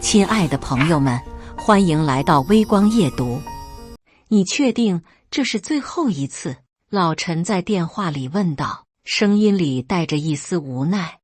亲爱的朋友们，欢迎来到微光夜读。你确定这是最后一次？老陈在电话里问道，声音里带着一丝无奈。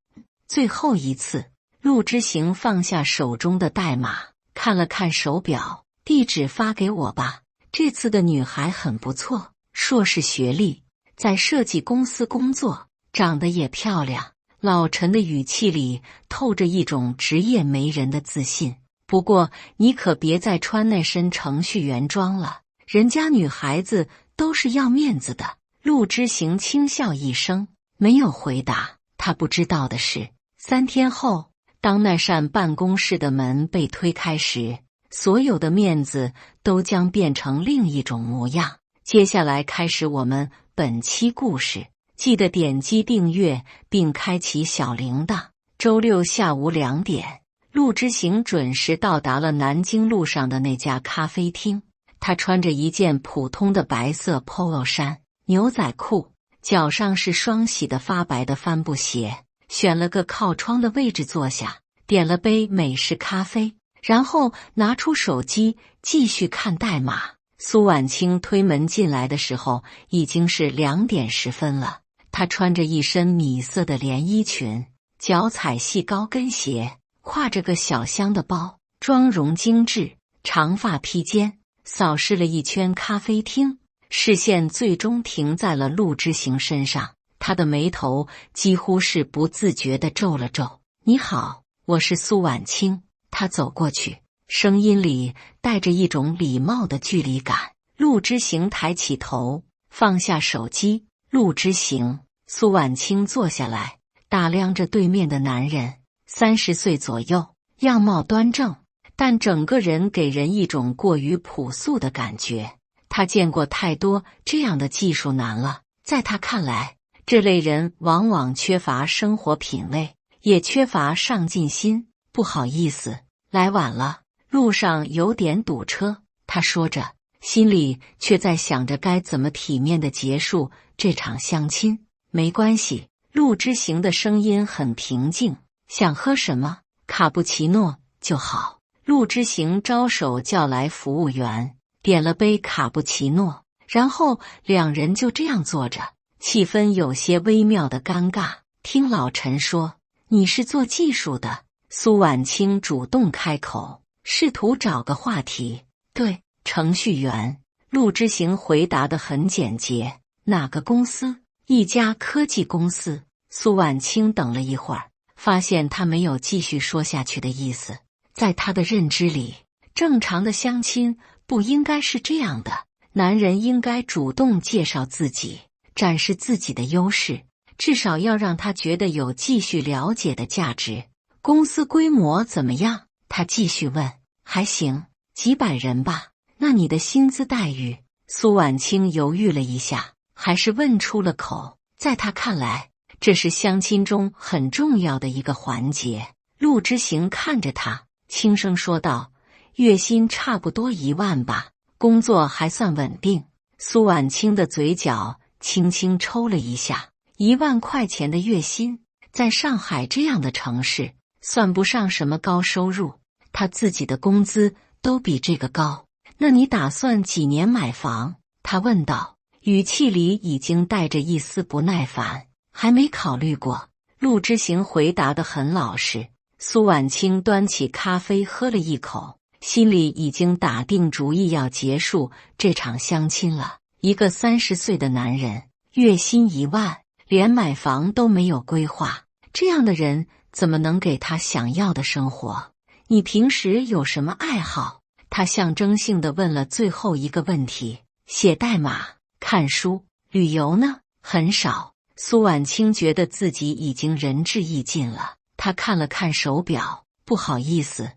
最后一次。陆之行放下手中的代码，看了看手表，地址发给我吧。这次的女孩很不错，硕士学历，在设计公司工作，长得也漂亮。老陈的语气里透着一种职业媒人的自信。不过你可别再穿那身程序员装了，人家女孩子都是要面子的。陆之行轻笑一声，没有回答。他不知道的是，3天后，当那扇办公室的门被推开时，所有的面子都将变成另一种模样。接下来开始我们本期故事，记得点击订阅并开启小铃铛。周六下午2点，陆之行准时到达了南京路上的那家咖啡厅。他穿着一件普通的白色 polo 衫、牛仔裤，脚上是双洗的发白的帆布鞋，选了个靠窗的位置坐下，点了杯美式咖啡，然后拿出手机继续看代码。苏婉清推门进来的时候已经是2点10分了。她穿着一身米色的连衣裙，脚踩细高跟鞋，挎着个小箱的包，妆容精致，长发披肩，扫视了一圈咖啡厅，视线最终停在了陆之行身上。他的眉头几乎是不自觉地皱了皱。你好，我是苏婉清。他走过去，声音里带着一种礼貌的距离感。陆之行抬起头，放下手机。陆之行。苏婉清坐下来，打量着对面的男人，30岁左右，样貌端正，但整个人给人一种过于朴素的感觉。他见过太多这样的技术男了，在他看来，这类人往往缺乏生活品味，也缺乏上进心。不好意思，来晚了，路上有点堵车。他说着，心里却在想着该怎么体面地结束这场相亲。没关系，陆之行的声音很平静。想喝什么？卡布奇诺就好。陆之行招手叫来服务员，点了杯卡布奇诺，然后两人就这样坐着，气氛有些微妙的尴尬。听老陈说，你是做技术的？苏婉清主动开口，试图找个话题。对，程序员。陆之行回答得很简洁。哪个公司？一家科技公司。苏婉清等了一会儿，发现他没有继续说下去的意思。在他的认知里，正常的相亲不应该是这样的，男人应该主动介绍自己，展示自己的优势，至少要让他觉得有继续了解的价值。公司规模怎么样？他继续问。还行，几百人吧。那你的薪资待遇？苏婉清犹豫了一下，还是问出了口。在他看来，这是相亲中很重要的一个环节。陆之行看着他，轻声说道，月薪差不多1万吧，工作还算稳定。苏婉清的嘴角轻轻抽了一下，1万块钱的月薪，在上海这样的城市，算不上什么高收入，他自己的工资都比这个高。那你打算几年买房？他问道，语气里已经带着一丝不耐烦。还没考虑过。陆之行回答得很老实。苏婉清端起咖啡喝了一口，心里已经打定主意要结束这场相亲了。一个30岁的男人，月薪1万，连买房都没有规划，这样的人怎么能给他想要的生活？你平时有什么爱好？他象征性地问了最后一个问题。写代码、看书、旅游呢？很少。苏婉清觉得自己已经仁至义尽了。他看了看手表，不好意思，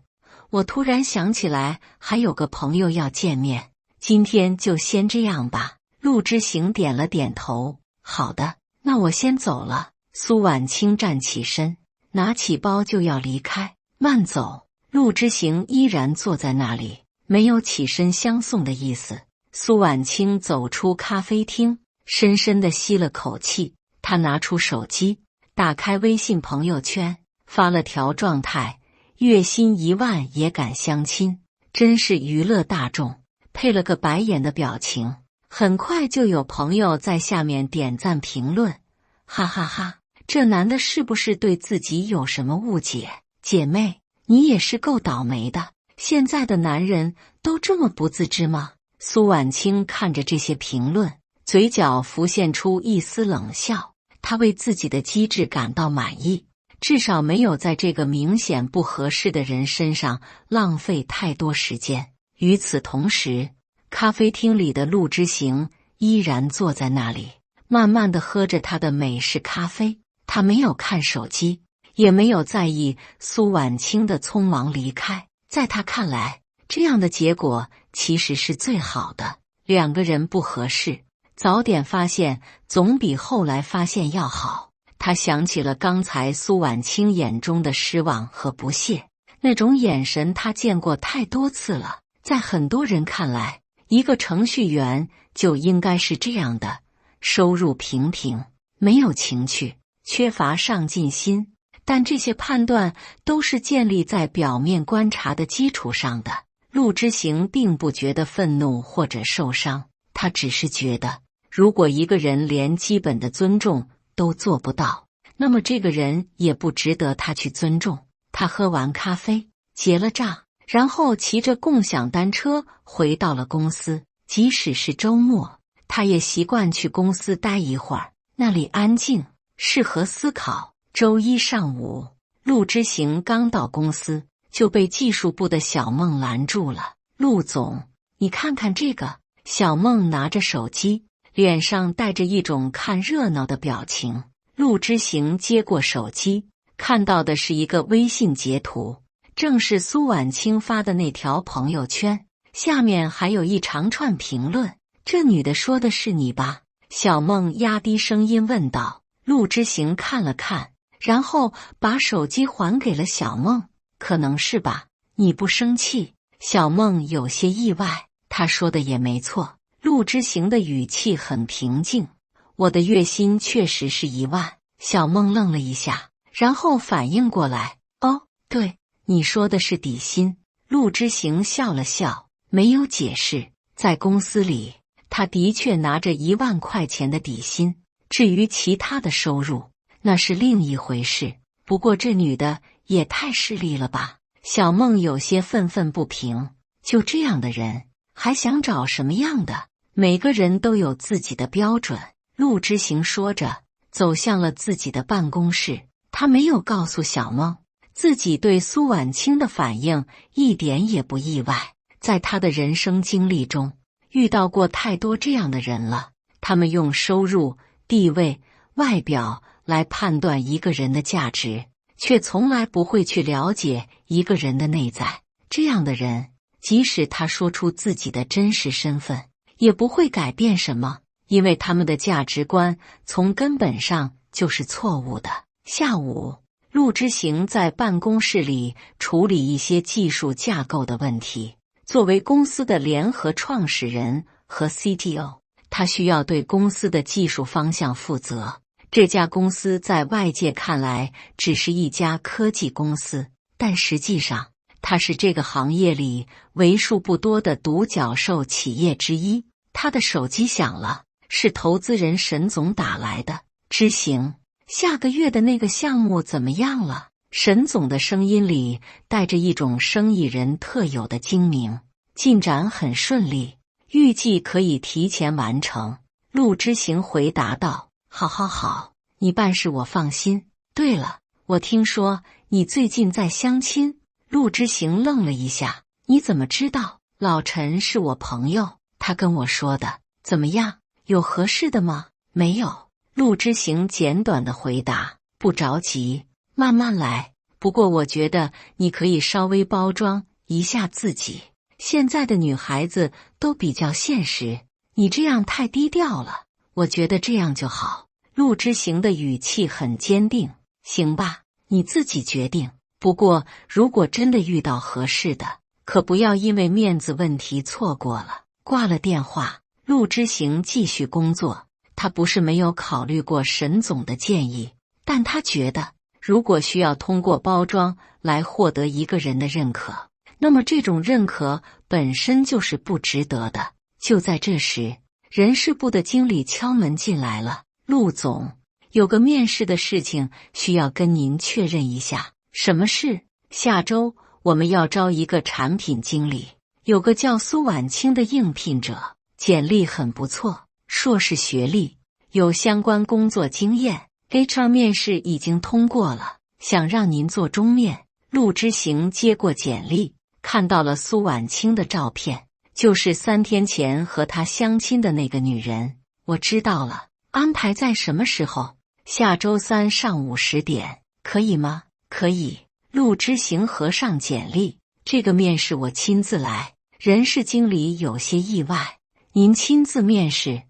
我突然想起来还有个朋友要见面，今天就先这样吧。陆之行点了点头。好的，那我先走了。苏婉清站起身，拿起包就要离开。慢走。陆之行依然坐在那里，没有起身相送的意思。苏婉清走出咖啡厅，深深地吸了口气。她拿出手机，打开微信朋友圈，发了条状态：月薪1万也敢相亲，真是娱乐大众。配了个白眼的表情。很快就有朋友在下面点赞评论，哈哈哈，这男的是不是对自己有什么误解？姐妹，你也是够倒霉的，现在的男人都这么不自知吗？苏婉清看着这些评论，嘴角浮现出一丝冷笑，她为自己的机智感到满意，至少没有在这个明显不合适的人身上浪费太多时间。与此同时，咖啡厅里的陆之行依然坐在那里，慢慢地喝着他的美式咖啡。他没有看手机，也没有在意苏婉清的匆忙离开。在他看来，这样的结果其实是最好的。两个人不合适，早点发现总比后来发现要好。他想起了刚才苏婉清眼中的失望和不屑，那种眼神他见过太多次了。在很多人看来，一个程序员就应该是这样的，收入平平，没有情趣，缺乏上进心。但这些判断都是建立在表面观察的基础上的。陆之行并不觉得愤怒或者受伤，他只是觉得，如果一个人连基本的尊重都做不到，那么这个人也不值得他去尊重。他喝完咖啡，结了账，然后骑着共享单车回到了公司。即使是周末，他也习惯去公司待一会儿，那里安静，适合思考。周一上午，陆之行刚到公司，就被技术部的小孟拦住了。陆总，你看看这个。小孟拿着手机，脸上带着一种看热闹的表情。陆之行接过手机，看到的是一个微信截图，正是苏婉清发的那条朋友圈，下面还有一长串评论。这女的说的是你吧？小孟压低声音问道。陆之行看了看，然后把手机还给了小孟。可能是吧，你不生气？小孟有些意外，他说的也没错。陆之行的语气很平静。我的月薪确实是1万。小孟愣了一下，然后反应过来，哦，对，你说的是底薪。陆之行笑了笑，没有解释。在公司里，他的确拿着1万块钱的底薪，至于其他的收入，那是另一回事。不过这女的也太势利了吧。小孟有些愤愤不平，就这样的人还想找什么样的？每个人都有自己的标准。陆之行说着，走向了自己的办公室。他没有告诉小孟，自己对苏婉清的反应一点也不意外。在他的人生经历中，遇到过太多这样的人了。他们用收入、地位、外表来判断一个人的价值，却从来不会去了解一个人的内在。这样的人，即使他说出自己的真实身份，也不会改变什么，因为他们的价值观从根本上就是错误的。下午，陆之行在办公室里处理一些技术架构的问题。作为公司的联合创始人和 CTO， 他需要对公司的技术方向负责。这家公司在外界看来只是一家科技公司，但实际上它是这个行业里为数不多的独角兽企业之一。他的手机响了，是投资人沈总打来的。之行，下个月的那个项目怎么样了？沈总的声音里带着一种生意人特有的精明。进展很顺利，预计可以提前完成。陆之行回答道。好好好，你办事我放心。对了，我听说你最近在相亲。陆之行愣了一下，你怎么知道？老陈是我朋友，他跟我说的。怎么样，有合适的吗？没有。陆之行简短的回答。不着急，慢慢来。不过我觉得你可以稍微包装一下自己。现在的女孩子都比较现实，你这样太低调了。我觉得这样就好。陆之行的语气很坚定。行吧，你自己决定。不过如果真的遇到合适的，可不要因为面子问题错过了。挂了电话，陆之行继续工作。他不是没有考虑过沈总的建议，但他觉得如果需要通过包装来获得一个人的认可，那么这种认可本身就是不值得的。就在这时，人事部的经理敲门进来了。陆总，有个面试的事情需要跟您确认一下。什么事？下周我们要招一个产品经理，有个叫苏婉清的应聘者，简历很不错，硕士学历，有相关工作经验。HR 面试已经通过了，想让您做中面。陆之行接过简历，看到了苏婉清的照片，就是3天前和他相亲的那个女人。我知道了，安排在什么时候？下周3上午10点，可以吗？可以。陆之行合上简历，这个面试我亲自来。人事经理有些意外，您亲自面试？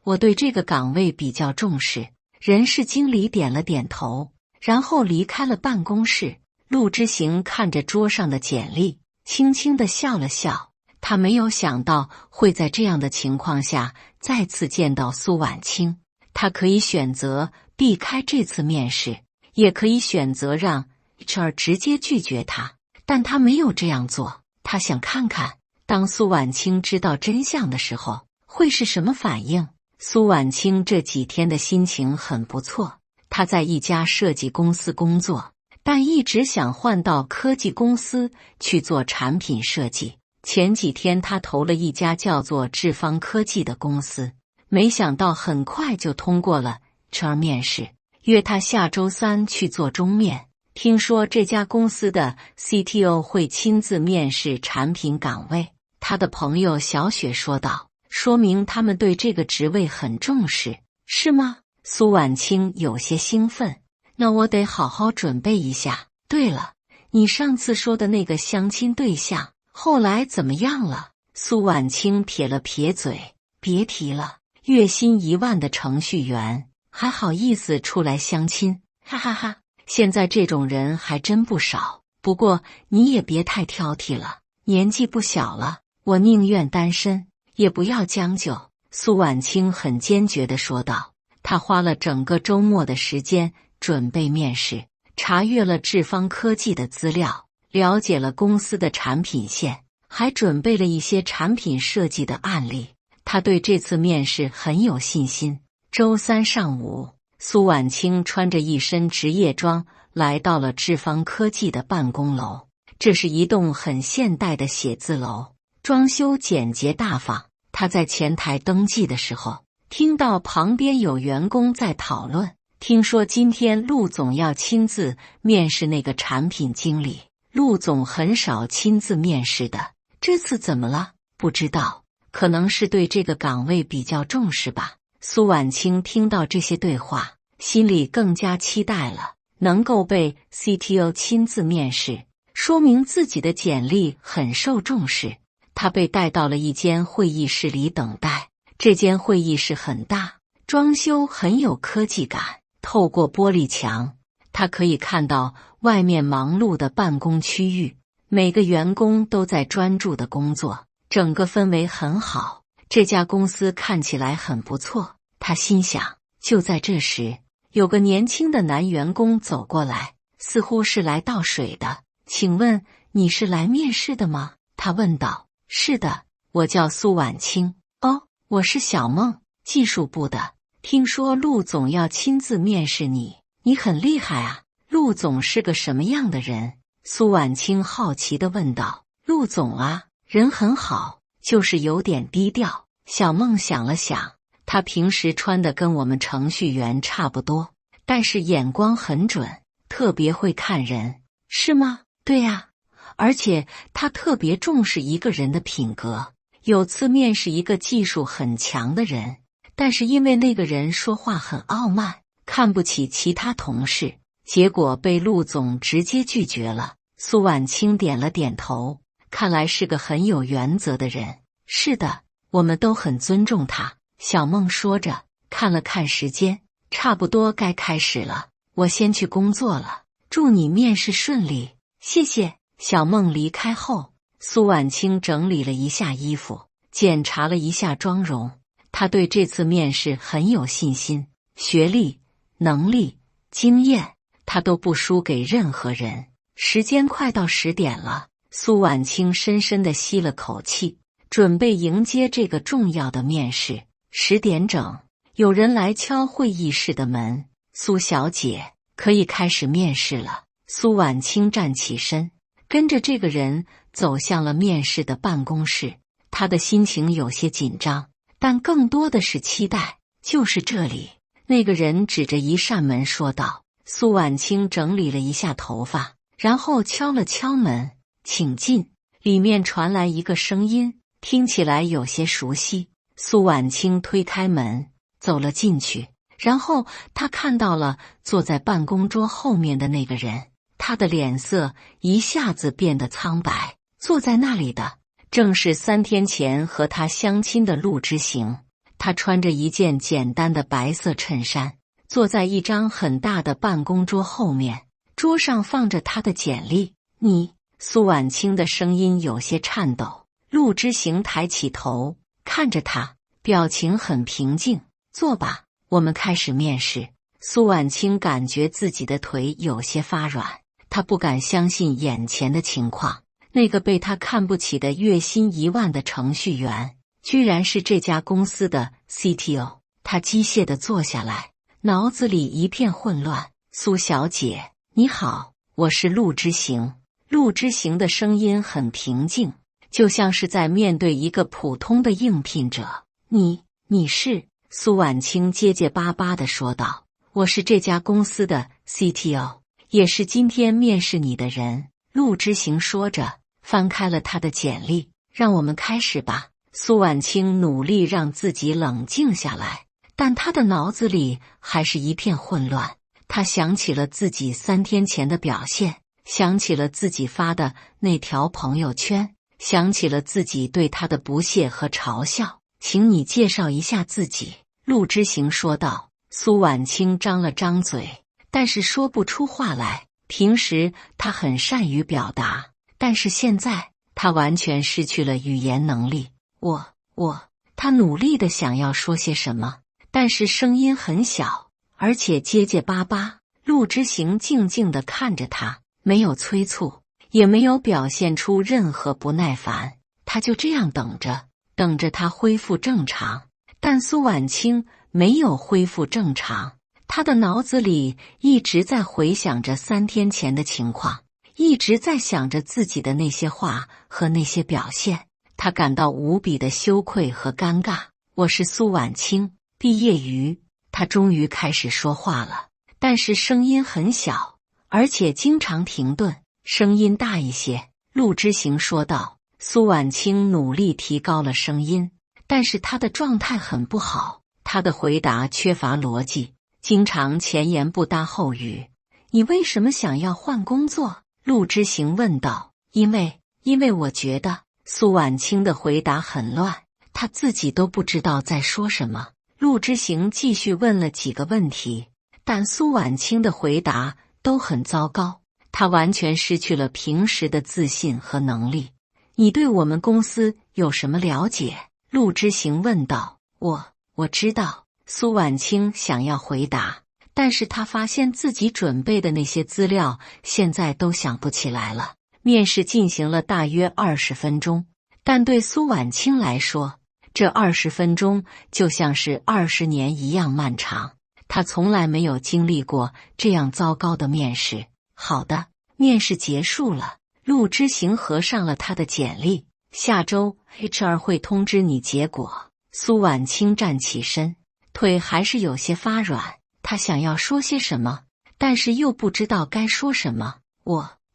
我对这个岗位比较重视。人事经理点了点头，然后离开了办公室。陆之行看着桌上的简历，轻轻地笑了笑。他没有想到会在这样的情况下再次见到苏婉清。他可以选择避开这次面试，也可以选择让 HR 直接拒绝他，但他没有这样做。他想看看，当苏婉清知道真相的时候，会是什么反应。苏婉清这几天的心情很不错，她在一家设计公司工作，但一直想换到科技公司去做产品设计。前几天她投了一家叫做智方科技的公司，没想到很快就通过了 HR 面试，约她下周3去做中面。听说这家公司的 CTO 会亲自面试产品岗位，她的朋友小雪说道，说明他们对这个职位很重视，是吗？苏婉清有些兴奋，那我得好好准备一下。对了，你上次说的那个相亲对象后来怎么样了？苏婉清撇了撇嘴，别提了，月薪1万的程序员还好意思出来相亲，哈哈哈。现在这种人还真不少，不过你也别太挑剔了，年纪不小了，我宁愿单身也不要将就。苏婉清很坚决地说道。她花了整个周末的时间准备面试，查阅了智方科技的资料，了解了公司的产品线，还准备了一些产品设计的案例。她对这次面试很有信心。周3上午，苏婉清穿着一身职业装来到了智方科技的办公楼。这是一栋很现代的写字楼，装修简洁大方。她在前台登记的时候，听到旁边有员工在讨论，听说今天陆总要亲自面试那个产品经理。陆总很少亲自面试的，这次怎么了？不知道，可能是对这个岗位比较重视吧。苏婉清听到这些对话，心里更加期待了。能够被 CTO 亲自面试，说明自己的简历很受重视。他被带到了一间会议室里等待。这间会议室很大，装修很有科技感。透过玻璃墙，他可以看到外面忙碌的办公区域，每个员工都在专注的工作，整个氛围很好。这家公司看起来很不错，他心想。就在这时，有个年轻的男员工走过来，似乎是来倒水的。请问你是来面试的吗？他问道。是的，我叫苏婉清。哦，我是小梦，技术部的。听说陆总要亲自面试你，你很厉害啊。陆总是个什么样的人？苏婉清好奇地问道。陆总啊，人很好，就是有点低调。小梦想了想，他平时穿的跟我们程序员差不多，但是眼光很准，特别会看人。是吗？对呀，而且他特别重视一个人的品格。有次面试一个技术很强的人，但是因为那个人说话很傲慢，看不起其他同事，结果被陆总直接拒绝了。苏婉清点了点头，看来是个很有原则的人。是的，我们都很尊重他。小梦说着，看了看时间，差不多该开始了，我先去工作了，祝你面试顺利。谢谢。小梦离开后，苏婉清整理了一下衣服，检查了一下妆容。她对这次面试很有信心，学历、能力、经验，她都不输给任何人。时间快到10点了，苏婉清深深地吸了口气，准备迎接这个重要的面试。10点整，有人来敲会议室的门。苏小姐，可以开始面试了。苏婉清站起身，跟着这个人走向了面试的办公室。她的心情有些紧张，但更多的是期待。就是这里，那个人指着一扇门说道。苏婉清整理了一下头发，然后敲了敲门，请进。里面传来一个声音，听起来有些熟悉。苏婉清推开门，走了进去，然后她看到了坐在办公桌后面的那个人，他的脸色一下子变得苍白。坐在那里的正是3天前和他相亲的陆之行。他穿着一件简单的白色衬衫，坐在一张很大的办公桌后面，桌上放着他的简历。你，苏婉清的声音有些颤抖。陆之行抬起头看着他，表情很平静。坐吧，我们开始面试。苏婉清感觉自己的腿有些发软，她不敢相信眼前的情况。那个被她看不起的月薪1万的程序员，居然是这家公司的 CTO。她机械地坐下来，脑子里一片混乱。苏小姐，你好，我是陆之行。陆之行的声音很平静，就像是在面对一个普通的应聘者。你是？苏婉清结结巴巴地说道。我是这家公司的 CTO， 也是今天面试你的人。陆之行说着，翻开了他的简历。让我们开始吧。苏婉清努力让自己冷静下来，但他的脑子里还是一片混乱。他想起了自己3天前的表现，想起了自己发的那条朋友圈，想起了自己对他的不屑和嘲笑。请你介绍一下自己。陆之行说道。苏婉清张了张嘴，但是说不出话来。平时他很善于表达，但是现在他完全失去了语言能力。他努力的想要说些什么，但是声音很小，而且结结巴巴。陆之行静静地看着他，没有催促，也没有表现出任何不耐烦。他就这样等着他恢复正常。但苏婉清没有恢复正常，他的脑子里一直在回想着3天前的情况，一直在想着自己的那些话和那些表现。他感到无比的羞愧和尴尬。我是苏婉清，毕业于……他终于开始说话了，但是声音很小，而且经常停顿，声音大一些。陆之行说道。苏婉清努力提高了声音，但是他的状态很不好，他的回答缺乏逻辑，经常前言不搭后语。你为什么想要换工作？陆之行问道。因为我觉得……苏婉清的回答很乱，他自己都不知道在说什么。陆之行继续问了几个问题，但苏婉清的回答都很糟糕，他完全失去了平时的自信和能力。你对我们公司有什么了解？陆之行问道。我知道。苏婉清想要回答，但是他发现自己准备的那些资料现在都想不起来了。面试进行了大约20分钟，但对苏婉清来说，这20分钟就像是20年一样漫长。他从来没有经历过这样糟糕的面试。好的，面试结束了。陆之行合上了他的简历。下周 HR 会通知你结果。苏婉清站起身，腿还是有些发软。他想要说些什么，但是又不知道该说什么。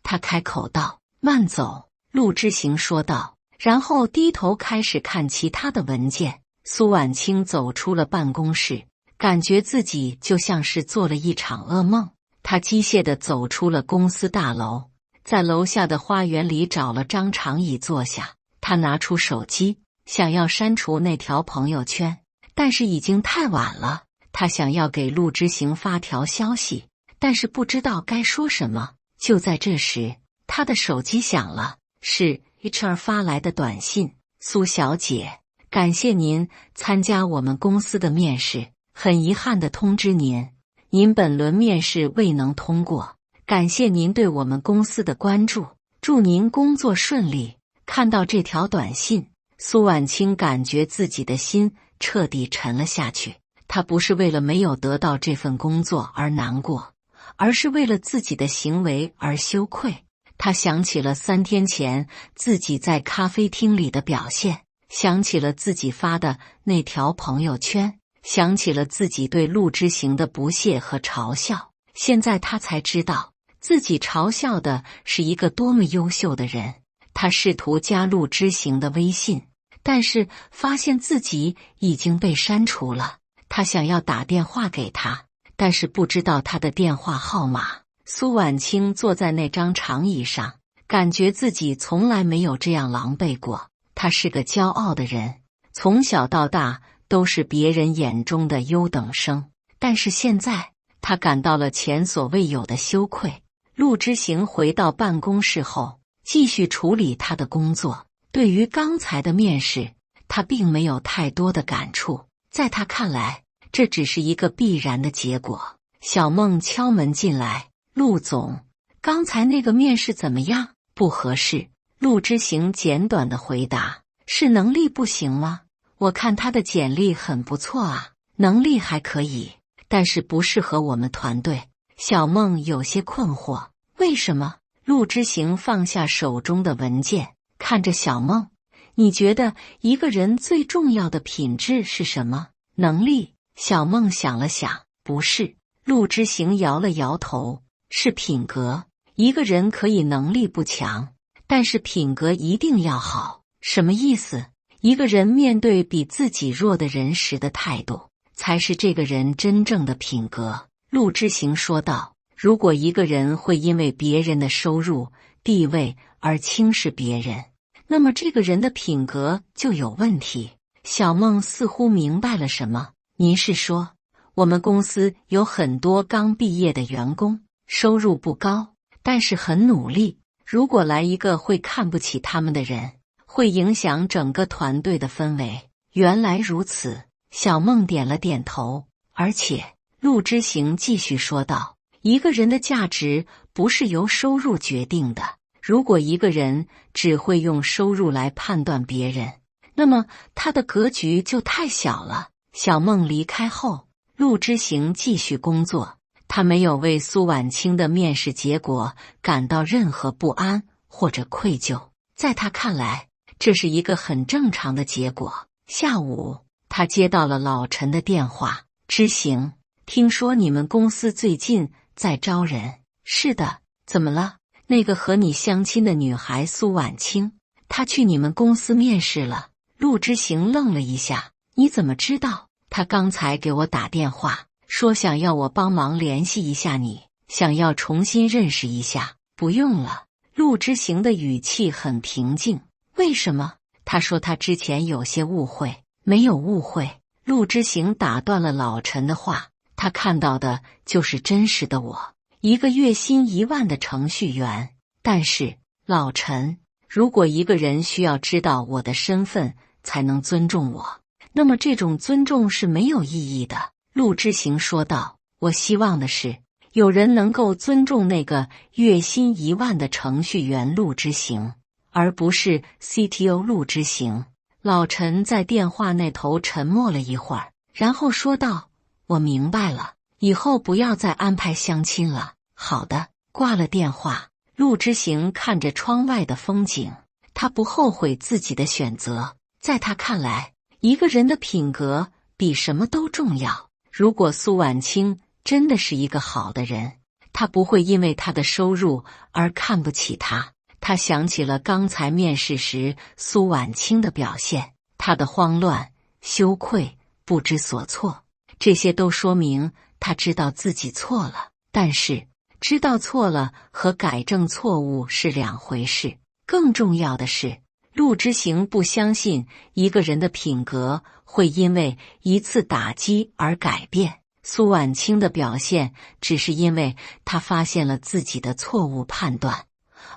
他开口道。慢走。陆之行说道，然后低头开始看其他的文件。苏婉清走出了办公室，感觉自己就像是做了一场噩梦。他机械地走出了公司大楼，在楼下的花园里找了张长椅坐下。他拿出手机，想要删除那条朋友圈，但是已经太晚了。他想要给陆之行发条消息，但是不知道该说什么。就在这时，他的手机响了，是 HR 发来的短信。苏小姐，感谢您参加我们公司的面试，很遗憾地通知您，您本轮面试未能通过，感谢您对我们公司的关注，祝您工作顺利。看到这条短信，苏婉清感觉自己的心彻底沉了下去。她不是为了没有得到这份工作而难过，而是为了自己的行为而羞愧。她想起了3天前自己在咖啡厅里的表现，想起了自己发的那条朋友圈，想起了自己对陆之行的不屑和嘲笑。现在她才知道，自己嘲笑的是一个多么优秀的人。她试图加陆之行的微信，但是发现自己已经被删除了。她想要打电话给他，但是不知道他的电话号码。苏婉清坐在那张长椅上，感觉自己从来没有这样狼狈过。他是个骄傲的人，从小到大都是别人眼中的优等生，但是现在他感到了前所未有的羞愧。陆之行回到办公室后，继续处理他的工作。对于刚才的面试，他并没有太多的感触，在他看来，这只是一个必然的结果。小梦敲门进来，陆总，刚才那个面试怎么样？不合适。陆之行简短的回答，是能力不行吗？我看他的简历很不错啊，能力还可以，但是不适合我们团队。小梦有些困惑，为什么？陆之行放下手中的文件，看着小梦，你觉得一个人最重要的品质是什么？能力。小梦想了想，不是。陆之行摇了摇头，是品格。一个人可以能力不强，但是品格一定要好。什么意思？一个人面对比自己弱的人时的态度，才是这个人真正的品格。陆之行说道，如果一个人会因为别人的收入、地位而轻视别人，那么这个人的品格就有问题。小梦似乎明白了什么，您是说，我们公司有很多刚毕业的员工，收入不高，但是很努力。如果来一个会看不起他们的人，会影响整个团队的氛围。原来如此，小梦点了点头。而且，陆之行继续说道，一个人的价值不是由收入决定的。如果一个人只会用收入来判断别人，那么他的格局就太小了。小梦离开后，陆之行继续工作。他没有为苏婉清的面试结果感到任何不安或者愧疚，在他看来，这是一个很正常的结果。下午，他接到了老陈的电话，之行，听说你们公司最近在招人。是的，怎么了？那个和你相亲的女孩苏婉清，她去你们公司面试了。陆之行愣了一下，你怎么知道？她刚才给我打电话，说想要我帮忙联系一下你，想要重新认识一下。不用了。陆之行的语气很平静。为什么？他说他之前有些误会。没有误会。陆之行打断了老陈的话，他看到的就是真实的我，一个月薪1万的程序员。但是，老陈，如果一个人需要知道我的身份才能尊重我，那么这种尊重是没有意义的。陆之行说道，我希望的是，有人能够尊重那个月薪1万的程序员陆之行，而不是 CTO 陆之行。老陈在电话那头沉默了一会儿，然后说道，我明白了，以后不要再安排相亲了。好的。挂了电话，陆之行看着窗外的风景，他不后悔自己的选择。在他看来，一个人的品格比什么都重要。如果苏婉清真的是一个好的人，他不会因为他的收入而看不起他。他想起了刚才面试时苏婉清的表现，他的慌乱、羞愧、不知所措，这些都说明他知道自己错了。但是，知道错了和改正错误是两回事。更重要的是，陆之行不相信一个人的品格会因为一次打击而改变。苏婉清的表现只是因为他发现了自己的错误判断，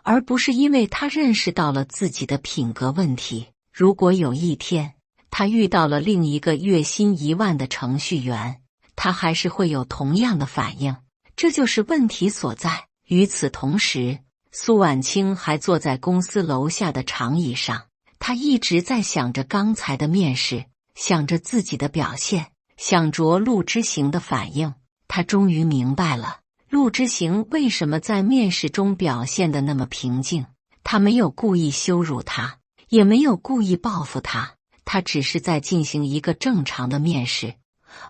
而不是因为他认识到了自己的品格问题。如果有一天他遇到了另一个月薪1万的程序员，他还是会有同样的反应。这就是问题所在。与此同时，苏婉清还坐在公司楼下的长椅上，她一直在想着刚才的面试，想着自己的表现，想着陆之行的反应。她终于明白了，陆之行为什么在面试中表现得那么平静。他没有故意羞辱他，也没有故意报复他，他只是在进行一个正常的面试，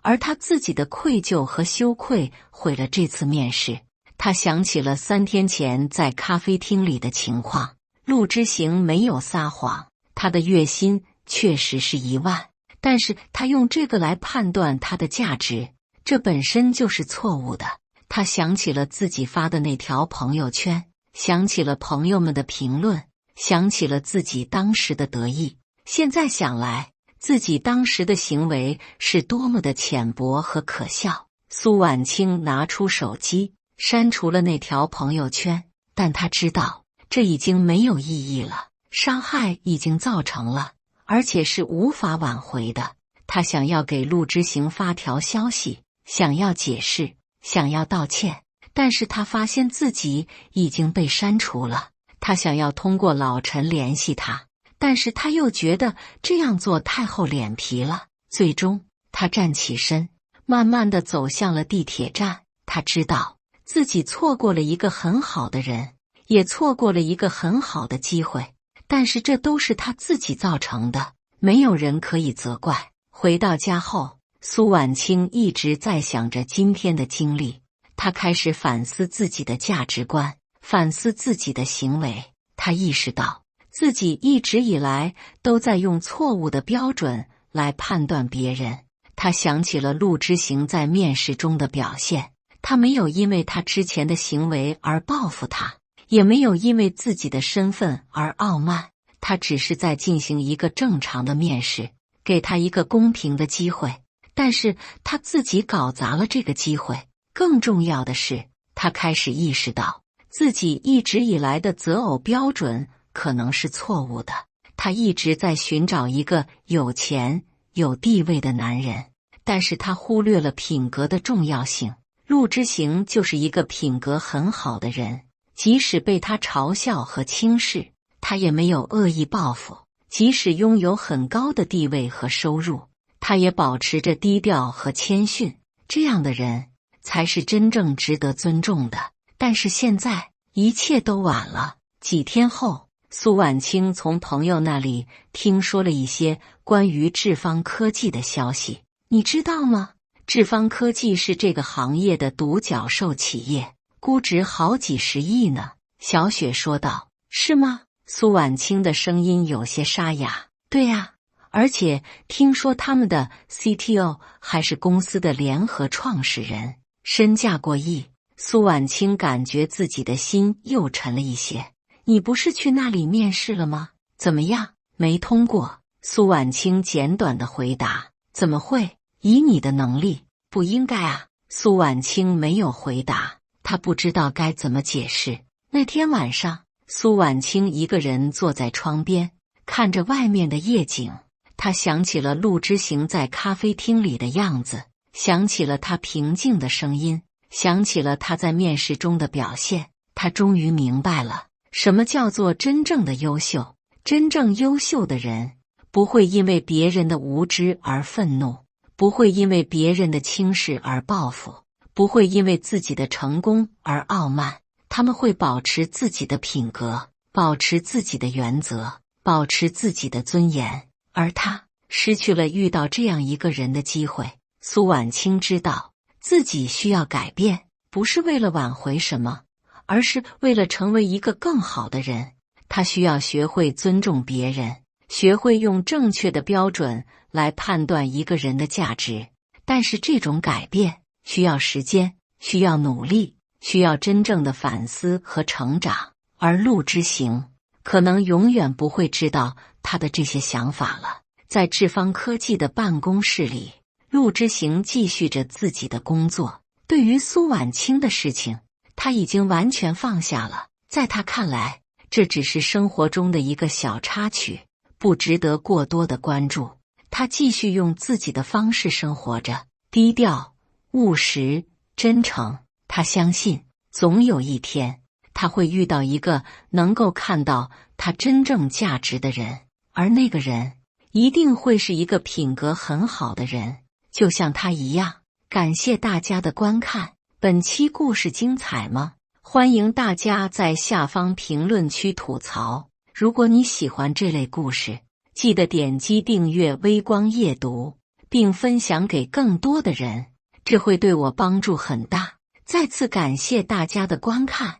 而他自己的愧疚和羞愧毁了这次面试。他想起了3天前在咖啡厅里的情况，陆之行没有撒谎，他的月薪确实是1万，但是他用这个来判断他的价值，这本身就是错误的。他想起了自己发的那条朋友圈，想起了朋友们的评论，想起了自己当时的得意。现在想来，自己当时的行为是多么的浅薄和可笑。苏婉清拿出手机，删除了那条朋友圈，但她知道这已经没有意义了，伤害已经造成了，而且是无法挽回的。她想要给陆之行发条消息，想要解释，想要道歉，但是他发现自己已经被删除了。他想要通过老陈联系他，但是他又觉得这样做太厚脸皮了。最终，他站起身，慢慢地走向了地铁站。他知道自己错过了一个很好的人，也错过了一个很好的机会，但是这都是他自己造成的，没有人可以责怪。回到家后，苏婉清一直在想着今天的经历，她开始反思自己的价值观，反思自己的行为。她意识到自己一直以来都在用错误的标准来判断别人。她想起了陆之行在面试中的表现，他没有因为他之前的行为而报复他，也没有因为自己的身份而傲慢，他只是在进行一个正常的面试，给他一个公平的机会。但是他自己搞砸了这个机会。更重要的是，他开始意识到自己一直以来的择偶标准可能是错误的。他一直在寻找一个有钱有地位的男人，但是他忽略了品格的重要性。陆之行就是一个品格很好的人，即使被他嘲笑和轻视，他也没有恶意报复；即使拥有很高的地位和收入，他也保持着低调和谦逊。这样的人才是真正值得尊重的。但是现在一切都晚了。几天后，苏婉清从朋友那里听说了一些关于智方科技的消息。你知道吗？智方科技是这个行业的独角兽企业，估值好几十亿呢。小雪说道。是吗？苏婉清的声音有些沙哑。对呀，而且听说他们的 CTO 还是公司的联合创始人，身价过亿。苏婉清感觉自己的心又沉了一些。你不是去那里面试了吗？怎么样？没通过。苏婉清简短的回答。怎么会？以你的能力，不应该啊。苏婉清没有回答，她不知道该怎么解释。那天晚上，苏婉清一个人坐在窗边，看着外面的夜景。她想起了陆之行在咖啡厅里的样子，想起了他平静的声音，想起了他在面试中的表现。她终于明白了，什么叫做真正的优秀。真正优秀的人不会因为别人的无知而愤怒，不会因为别人的轻视而报复，不会因为自己的成功而傲慢。他们会保持自己的品格，保持自己的原则，保持自己的尊严。而他失去了遇到这样一个人的机会。苏婉清知道自己需要改变，不是为了挽回什么，而是为了成为一个更好的人。他需要学会尊重别人，学会用正确的标准来判断一个人的价值。但是这种改变需要时间，需要努力，需要真正的反思和成长。而陆之行可能永远不会知道他的这些想法了。在智方科技的办公室里，陆之行继续着自己的工作。对于苏婉清的事情，他已经完全放下了。在他看来，这只是生活中的一个小插曲，不值得过多的关注。他继续用自己的方式生活着，低调、务实、真诚。他相信总有一天，他会遇到一个能够看到他真正价值的人，而那个人一定会是一个品格很好的人，就像他一样。感谢大家的观看，本期故事精彩吗？欢迎大家在下方评论区吐槽。如果你喜欢这类故事，记得点击订阅微光夜读，并分享给更多的人，这会对我帮助很大。再次感谢大家的观看。